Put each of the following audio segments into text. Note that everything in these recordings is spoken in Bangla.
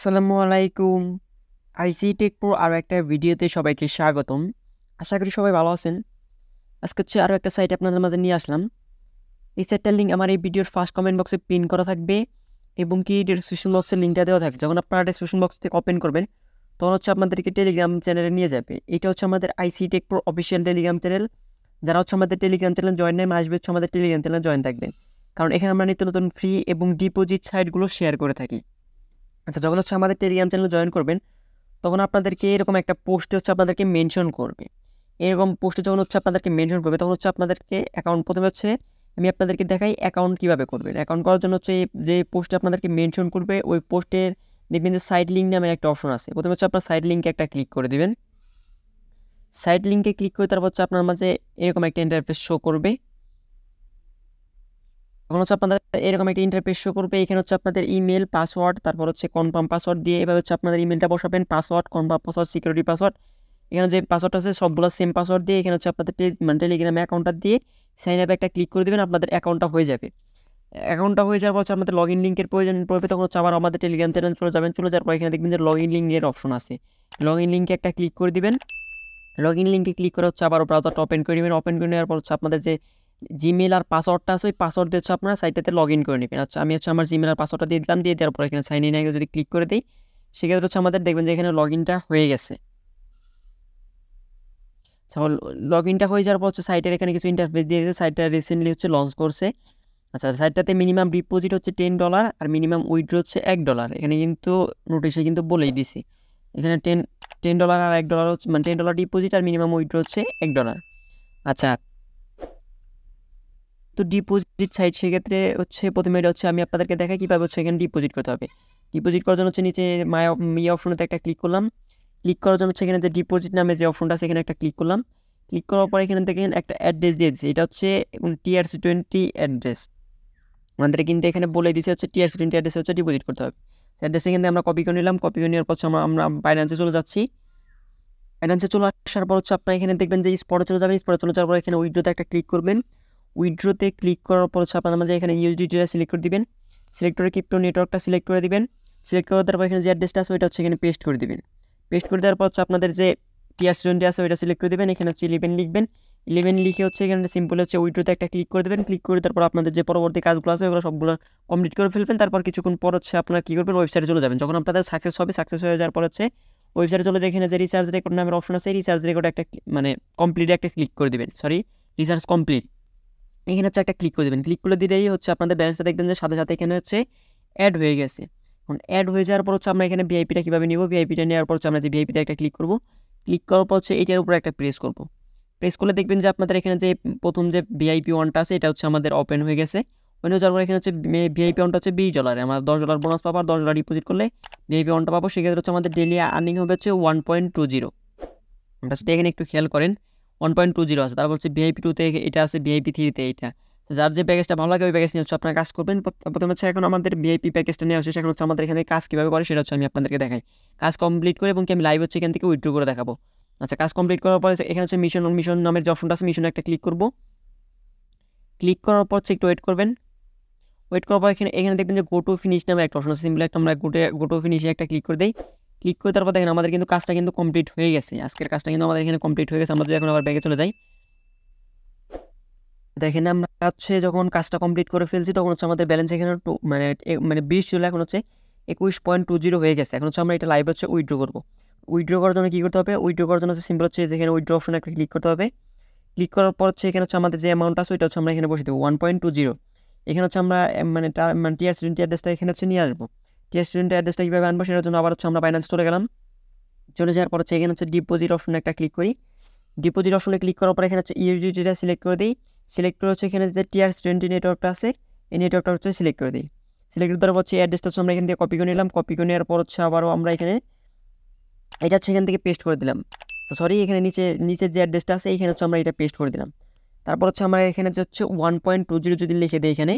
আসসালামু আলাইকুম। আইসি টেক প্রো আরও একটা ভিডিওতে সবাইকে স্বাগতম। আশা করি সবাই ভালো আছেন। আজকে আরও একটা সাইট আপনাদের মাঝে নিয়ে আসলাম। এই সাইটটার লিঙ্ক আমার এই ভিডিওর ফার্স্ট কমেন্ট বক্সে পিন করা থাকবে এবং কি ডেসক্রিপশন বক্সের লিঙ্কটা দেওয়া থাকবে। যখন আপনারা ডেসক্রিপশন বক্স থেকে ওপেন করবেন তখন আপনাদেরকে টেলিগ্রাম চ্যানেলে নিয়ে যাবে। এটা আমাদের IC tech pro official Telegram channel. যারা আমাদের টেলিগ্রাম চ্যানেল জয়েন নেয় আসবে আমাদের টেলিগ্রাম চ্যানেল জয়েন থাকবেন, কারণ এখানে আমরা নিত্য নতুন ফ্রি এবং ডিপোজিট সাইটগুলো শেয়ার করে থাকি। আচ্ছা, যখন আমাদের টেলিগ্রাম চ্যানেল জয়েন করবেন তখন আপনাদেরকে এরকম একটা পোস্টে আপনাদেরকে মেনশন করবে। এরকম পোস্টে যখন আপনাদেরকে মেনশন করবে তখন আপনাদেরকে অ্যাকাউন্ট প্রথমে আমি আপনাদেরকে দেখাই অ্যাকাউন্ট কীভাবে করবেন। অ্যাকাউন্ট করার জন্য যে পোস্টে আপনাদেরকে মেনশন করবে ওই পোস্টের দেখবেন যে সাইড লিঙ্ক নামের একটা অপশন আছে। প্রথমে আপনার সাইড লিঙ্কে একটা ক্লিক করে দেবেন। সাইড লিঙ্কে ক্লিক করে তারপর আপনার মাঝে এরকম একটা ইন্টারফেস শো করবে। তখন আপনাদের এরকম একটা ইন্টারফেস শো করবে। এখানে আপনাদের ইমেল, পাসওয়ার্ড, তারপর কনফার্ম পাসওয়ার্ড দিয়ে এভাবে আপনাদের ইমেলটা বসাবেন। Password, confirm password, security password, এখানে যে পাসওয়ার্ড আছে সবগুলো সেম পাসওয়ার্ড দিয়ে এখানে আপনাদের টেলিগ্রামে অ্যাকাউন্টটা দিয়ে সাইন আপে একটা ক্লিক করে দেবেন। আপনাদের অ্যাকাউন্টটা হয়ে যাবে। অ্যাকাউন্টটা হয়ে যাওয়ার পর আমাদের লগ ইন লিঙ্কের প্রয়োজন পড়বে। তখন আবার আমাদের টেলিগ্রাম চ্যানেল চলে যাবেন। চলে যাওয়ার পর এখানে দেখবেন যে লগ ইন লিঙ্কের অপশন আছে। লগ ইন লিঙ্কে একটা ক্লিক করে দিবেন। লগ ইন লিঙ্কে ক্লিক করে আবার ব্রাউজারটা ওপেন করে নেবেন। ওপেন করে নেওয়ার পর আপনাদের যে জিমেল আর পাসওয়ার্ডটা আছে ওই পাসওয়ার্ড দিয়ে আপনারা সাইটটাতে লগ ইন করে নেবেন। আচ্ছা, আমি আমার জিমেল আর পাসওয়ার্ডটা দিয়ে দিলাম। দিয়ে দেওয়ার পর এখানে সাইন ইন যদি ক্লিক করে দিই সেক্ষেত্রে আমাদের দেখবেন যে এখানে লগ ইনটা হয়ে গেছে। লগ ইনটা হয়ে যাওয়ার পর সাইটের এখানে কিছু ইন্টারফেস দিয়েছে। সাইটটা রিসেন্টলি লঞ্চ করছে। আচ্ছা, সাইটটাতে মিনিমাম ডিপোজিট $10 আর মিনিমাম উইথড্র $1। এখানে কিন্তু নোটিশে কিন্তু বলেই দিছি এখানে $10 আর $1 মানে $10 ডিপোজিট আর মিনিমাম উইথড্র $1। আচ্ছা, তো ডিপোজিট সাইট সেক্ষেত্রে প্রথমে আমি আপনাদেরকে দেখাই কীভাবে এখানে ডিপোজিট করতে হবে। ডিপোজিট করার জন্য নিচে মি অপশনতে একটা ক্লিক করলাম। ক্লিক করার জন্য এখানে যে ডিপোজিট নামে যে অপশনটা আছে এখানে একটা ক্লিক করলাম। ক্লিক করার পর এখানে দেখেন একটা অ্যাড্রেস দিয়ে দিচ্ছে। এটা TRC20 অ্যাড্রেস। আমাদের কিন্তু এখানে বলে দিচ্ছে TRC20 অ্যাড্রেসে ডিপোজিট করতে হবে। অ্যাড্রেসে কিন্তু আমরা কপি করে নিলাম। কপি করে নেওয়ার পর আমরা বাইন্যান্সে চলে যাচ্ছি। বাইন্যান্সে চলে আসার পর আপনারা এখানে দেখবেন যে স্পটে চলে যাবেন। স্পটে চলে যাওয়ার পর এখানে উইথড্রোতে একটা ক্লিক করবেন। উইথড্রোতে ক্লিক করার পর আপনার মাঝে এখানে USDT-টা সিলেক্ট করে দিবেন। সিলেক্ট করে ক্রিপ্টো নেটওয়ার্কটা সিলেক্ট করে দিবেন। সিলেক্ট করে দেওয়ার পর এখানে যে অ্যাড্রেসটা আছে ওইটা এখানে পেস্ট করে দিবেন। পেস্ট করে দেওয়ার পর আপনাদের যে TRC20 আছে ওইটা সিলেক্ট করে দেবেন। এখানে 11 লিখবেন। 11 লিখে এখানে সিম্পল উইথড্রোতে একটা ক্লিক করে দেবেন। ক্লিক করে তারপর আপনাদের যে পরবর্তী কাজগুলো আছে ওগুলো সবগুলো কমপ্লিট করে ফেলবেন। তারপর কিছুক্ষণ পর আপনারা কী করবেন, ওয়েবসাইটে চলে যাবেন। যখন আপনাদের সাকসেস হবে, সাকসেস হয়ে যাওয়ার পর ওয়েবসাইটে চলে যায় এখানে যে রিচার্জ রেকর্ড নামের অপশন আছে রিচার্জ রেকর্ড একটা মানে কমপ্লিট একটা ক্লিক করে দেবেন। রিচার্জ কমপ্লিট এখানে একটা ক্লিক করে দেবেন। ক্লিক করে দিলেই আপনাদের ব্যালেন্সটা দেখবেন যে সাথে সাথে এখানে অ্যাড হয়ে গেছে। এখন অ্যাড হয়ে যাওয়ার পর আমরা এখানে ভিআইপিটা কীভাবে নিব, ভিআইপিটা নেওয়ার পর আমরা যে ভিআইপিতে একটা ক্লিক করব। ক্লিক করার পর এইটার উপরে একটা প্রেস করব। প্রেস করলে দেখবেন যে আপনাদের এখানে যে প্রথম যে VIP 1টা আছে এটা আমাদের ওপেন হয়ে গেছে। ওপেন হয়ে যাওয়ার পর এখানে VIP 1টা $20। আমরা $10 বোনাস পাবো আর $10 ডিপোজিট করলে VIP 1টা পাবো। সেক্ষেত্রে আমাদের ডেলি আর্নিং হবে 1.20। এখানে একটু খেয়াল করেন 1.20 আছে। তারপর VIP 2তে এটা আছে, VIP 3তে এটা। যার যে প্যাকেজটা ভালো লাগে ওই প্যাকেজ নিয়ে আপনারা কাজ করবেন। প্রথমে এখন আমাদের VIP প্যাকেজটা নেওয়া শেষ। এখন আমাদের এখানে কাজ কীভাবে করে সেটা আমি আপনাদেরকে দেখাই। কাজ কমপ্লিট করে এবং আমি লাইভ এখান থেকে উইথড্র করে দেখাবো। আচ্ছা, কাজ কমপ্লিট করার পরে এখানে মিশন নামের যে অপশনটা আছে মিশনে একটা ক্লিক করব। ক্লিক করার পর একটু ওয়েট করবেন। ওয়েট করার পর এখানে দেখবেন যে গো টু ফিনিশ নামে একটা অপশন আছে। সিম্পল একটা আমরা গো টু ফিনিশে একটা ক্লিক করে দিই। ক্লিক করে তারপর দেখেন আমাদের কিন্তু কাজটা কিন্তু কমপ্লিট হয়ে গেছে। আজকের কাজটা কিন্তু আমাদের এখানে কমপ্লিট হয়ে গেছে। আমরা যদি এখন আবার ব্যাগে চলে যাই, দেখেন আমরা যখন কাজটা কমপ্লিট করে ফেলছি তখন আমাদের ব্যালেন্স এখানে মানে 20 ছিল, এখন 21.20 হয়ে গেছে। এখন আমরা এটা লাইভ উইথড্র করবো। উইথড্র করার জন্য কী করতে হবে, উইথড্র করার জন্য সিম্পল যেখানে উইথড্র অপশনে একটা ক্লিক করতে হবে। ক্লিক করার পর এখানে আমাদের যে অ্যামাউন্ট আছে ওইটা আমরা এখানে বসে দেবো 1.20। এখানে আমরা TRC20 অ্যাড্রেসটা এখানে নিয়ে আসবো। TRC20 অ্যাড্রেসটা কীভাবে আনবো সেটার জন্য আবার আমরা বাইন্যান্স চলে গেলাম। চলে যাওয়ার পর এখানে ডিপোজিট অপশনে একটা ক্লিক করি। ডিপোজিট অপশনে ক্লিক করার পর এখানে USDT-টা সিলেক্ট করে দিই। সিলেক্ট করে এখানে যে TRC20 নেটওয়ার্কটা আছে এই নেটওয়ার্কটা সিলেক্ট করে দিই। সিলেক্ট করে দেওয়ার পর অ্যাড্রেসটা আমরা এখান থেকে কপি করে নিলাম। কপি করে নেওয়ার পর আবারও আমরা এখানে এটা এখান থেকে পেস্ট করে দিলাম। এখানে নিচে যে অ্যাড্রেসটা আছে এখানে আমরা এটা পেস্ট করে দিলাম। তারপর আমরা এখানে 1.20 যদি লিখে দিই, এখানে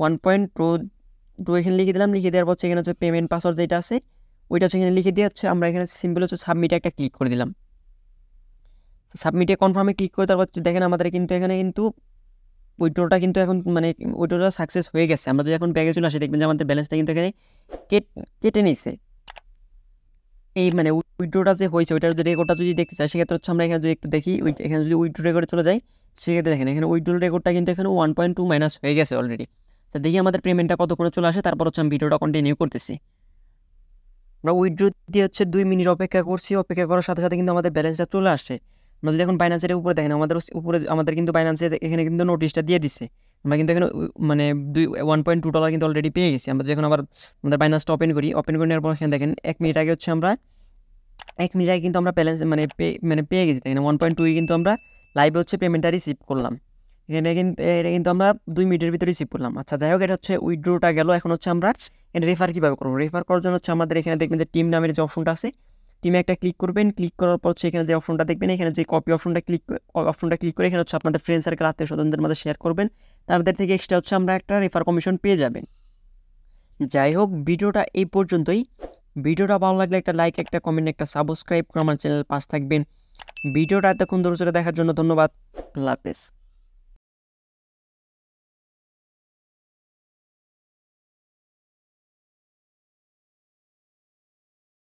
1.2 এখানে লিখে দিলাম। লিখে দেওয়ার পর এখানে পেমেন্ট পাসওয়ার্ড যেটা আছে ওইটা এখানে লিখে দিয়ে আমরা এখানে সিম্পল সাবমিটে একটা ক্লিক করে দিলাম। সাবমিটে কনফার্মে ক্লিক করে তারপর দেখেন আমাদের এখানে উইথড্রটা কিন্তু এখন উইথড্রটা সাকসেস হয়ে গেছে। আমরা যদি এখন ব্যাগে চলে আসি দেখবেন যে আমাদের ব্যালেন্সটা কিন্তু এখানে কেটে নিচ্ছে। এই মানে উইথড্রটা যে হয়েছে ওইটার যে রেকর্ডটা যদি দেখতে চাই সেক্ষেত্রে হচ্ছে আমরা এখানে যদি একটু দেখি এখানে যদি উইথড্র রেকর্ডে চলে যাই সেক্ষেত্রে দেখেন এখানে উইথড্র রেকর্ডটা কিন্তু এখানে 1.2 মাইনাস হয়ে গেছে অলরেডি। তো দেখি আমাদের পেমেন্টটা কতক্ষণে চলে আসে, তারপর হচ্ছে আমি ভিডিওটা কন্টিনিউ করতেছি। আমরা উইথড্র দিয়ে হচ্ছে 2 মিনিট অপেক্ষা করছি, অপেক্ষা করার সাথে সাথে কিন্তু আমাদের ব্যালেন্সটা চলে আসছে। আমরা যদি এখন বাইন্যান্সের উপরে দেখেন আমাদের উপরে আমাদের কিন্তু বাইন্যান্সে এখানে কিন্তু নোটিশটা দিয়ে দিচ্ছে। আমরা কিন্তু এখানে মানে $1.2 কিন্তু অলরেডি পেয়ে গেছি। আমরা যখন আবার আমাদের বাইন্যান্সটা ওপেন করি, ওপেন করে নেওয়ার পর এখানে দেখেন 1 মিনিট আগে হচ্ছে আমরা 1 মিনিট আগে কিন্তু আমরা ব্যালেন্স মানে পেয়ে গেছি। এখানে 1.2 কিন্তু আমরা লাইভে হচ্ছে পেমেন্টটা রিসিভ করলাম। এটা কিন্তু আমরা 2 মিনিটের ভিতরে রিসিভ করলাম। আচ্ছা যাই হোক, এটা হচ্ছে উইথড্রটা গেল। এখন হচ্ছে আমরা এটা রেফার কীভাবে করবো? রেফার করার জন্য হচ্ছে আমাদের এখানে দেখবেন যে টিম নামের যে অপশনটা আছে, টিমে একটা ক্লিক করবেন। ক্লিক করার পর হচ্ছে এখানে যে অপশনটা দেখবেন, এখানে যে কপি অপশনটা ক্লিক করে এখানে হচ্ছে আপনাদের ফ্রেন্ড সার্কেল আত্মীয় স্বজনদের মধ্যে শেয়ার করবেন। তাদের থেকে এক্সট্রা হচ্ছে আমরা একটা রেফার কমিশন পেয়ে যাবেন। যাই হোক, ভিডিওটা এই পর্যন্তই। ভিডিওটা ভালো লাগলে একটা লাইক, একটা কমেন্ট, একটা সাবস্ক্রাইব করে আমার চ্যানেল পাশে থাকবেন। ভিডিওটা এতক্ষণ ধরে দেখার জন্য ধন্যবাদ। আল্লাহ হাফেজ।